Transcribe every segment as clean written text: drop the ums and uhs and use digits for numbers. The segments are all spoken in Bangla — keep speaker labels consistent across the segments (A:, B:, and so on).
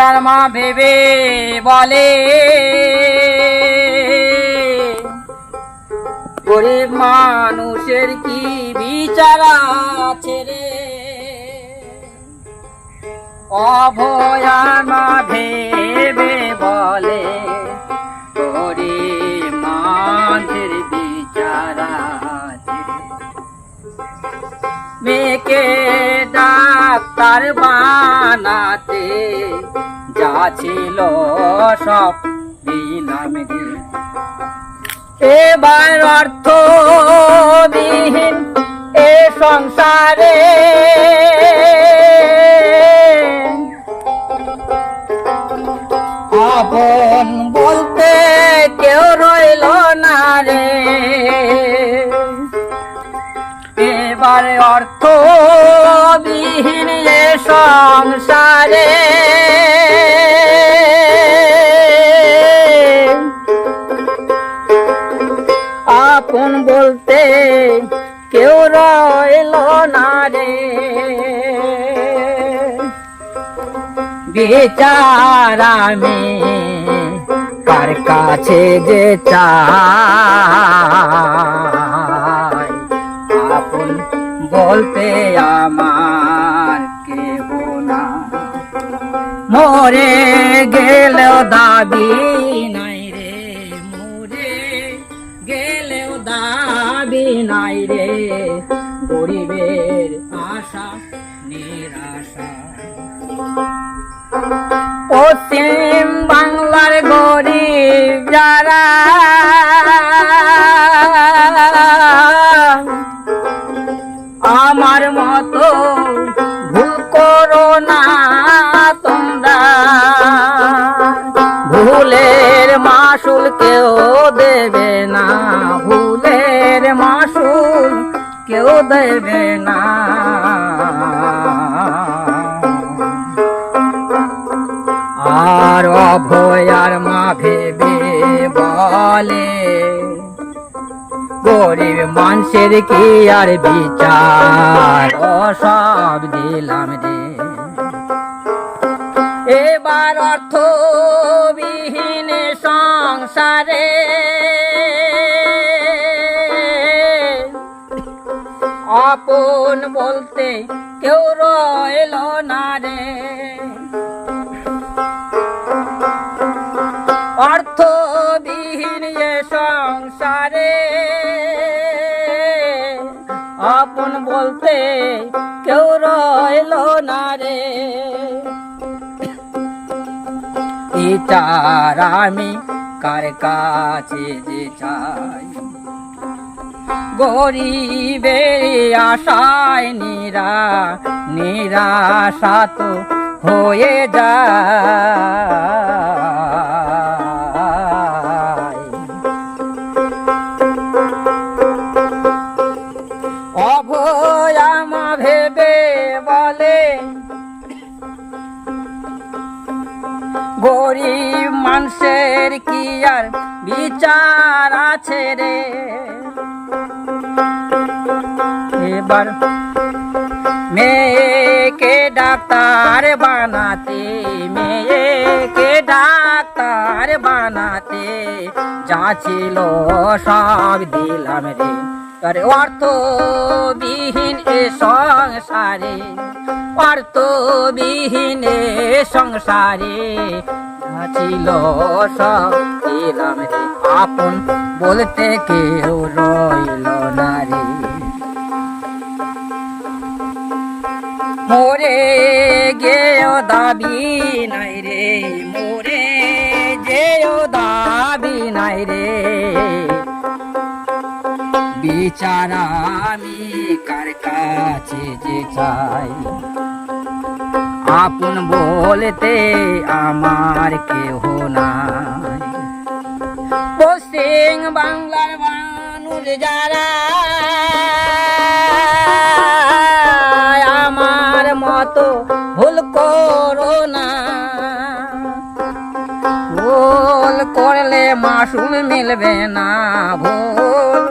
A: আর মা ভেবে বলে গরিব মানুষের কি বিচার আছে রে। অভয় আর মা ভেবে বলে গরিব মানুষের বিচার আছে রে। মেয়েকে ডাক্তার বানাতে যা ছিল সব দিলাম রে। এবার অর্থবিহীন এ সংসারে আপন বলতে কেউ রইল না রে। এবার অর্থবিহীন এ সংসারে আপন বলতে কেউ রইল না রে। বিচার আমি কার কাছে যে চাই, আপন বলতে আমার কেহ না। মরে গেলেও দাবি নাই রে, মরে গেলেও দাবি নাই রে। গরিবের আশা নিরাশা পশ্চিম বাংলার গরিব যারা আমার মতো ভুল করো না তোমরা। ভুলের মাসুল কেউ দেবে না, ভুলের মাসুল কেউ দেবে না। আর অভয় আর মা ভেবে বলে গরিব মানুষের কি আর বিচার, সব দিলাম রে। এবার অর্থবিহীন সংসারে আপন বলতে কেউ রইল না রে। অর্থবিহীন এ সংসারে আপন বলতে কেউ রইল না রে। বিচার আমি কার কাছে যে চাই, গরিবের আশায় নিরাশা তো হয়ে যায়। অভয় মা ভেবে বলে গরিব মানুষের কি আর বিচার আছে রে। এবার মেয়েকে ডাক্তার বানাতে, মেয়েকে ডাক্তার বানাতে যা ছিল সব দিলাম রে। আরে অর্থবিহীন এ সংসারে, অর্থবিহীন এ সংসারে যা ছিল সব দিলাম রে। আপন বলতে কেউ রইল না রে। মোরে গেও দাবি নাই রে, মোরে যেও দাবি নাই রে। বিচার আমি কার কাছে যে চাই, আপন বলতে আমার কেহ নাই। পশ্চিম বাংলার মানুষ যারা আমার মতো ভুল করো না। ভুল করলে মাসুল মিলবে না, ভুল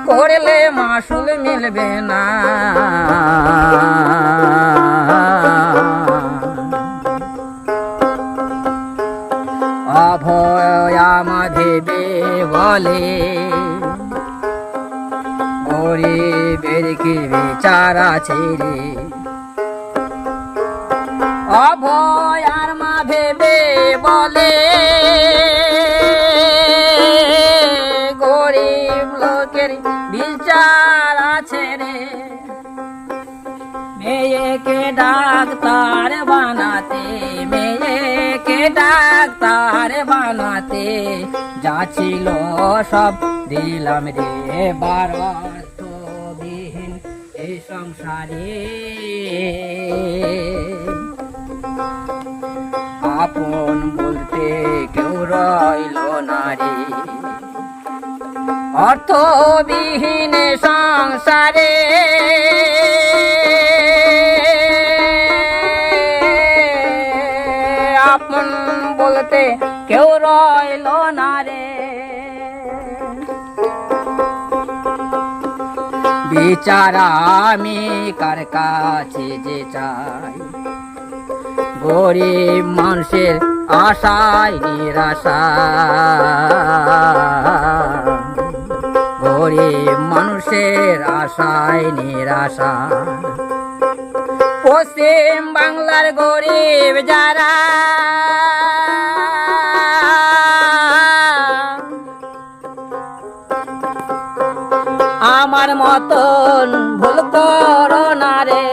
A: করলে মাসুল মিলবে না। বলে গরিবের কি বিচার আছে রে অভয়ার মা ভেবে বলে গরিব লোকের বিচার আছে রে মেয়েকে ডাক্তার বানাতে মেয়েকে ডাক্তার বানাতে যা ছিল সব দিলাম রে বারবিহীন এই সংসারে আপন বলতে কেউ রইল না রে অর্থবিহীন সংসারে আপন বলতে কেউ রইল না রে বিচার আমি কার কাছে যে চাই গরিব মানুষের আশায় নিরাশা গরিব মানুষের আশায় নিরাশা পশ্চিম বাংলার গরিব যারা আমার মতন ভুল করো না রে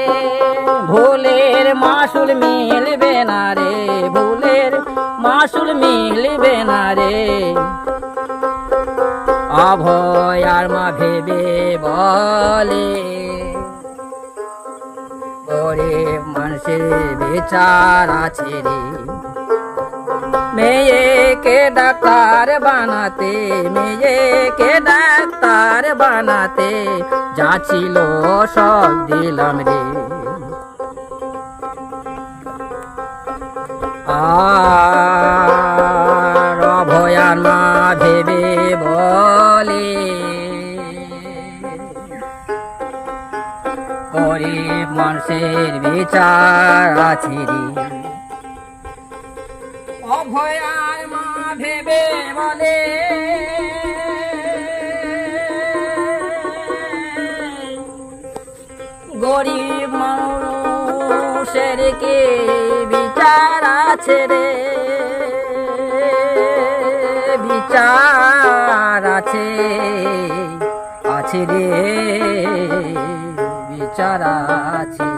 A: ভুলের মাসুল মিলবে না রে ভুলের মাসুল মিলবে না রে অভয়ার মা ভেবে বলে গরিব মানুষের বিচার আছে রে মেয়েকে ডাক্তার বানাতে মেয়েকে ডাক্তার বানাতে যা ছিল সব দিলাম রে আর অভয়ার মা ভেবে বলে গরিব মানুষের বিচার আছে রে অভয়ার মা ভেবে বলে গরিব মানুষের কি বিচার আছে রে বিচার আছে রে বিচার আছে।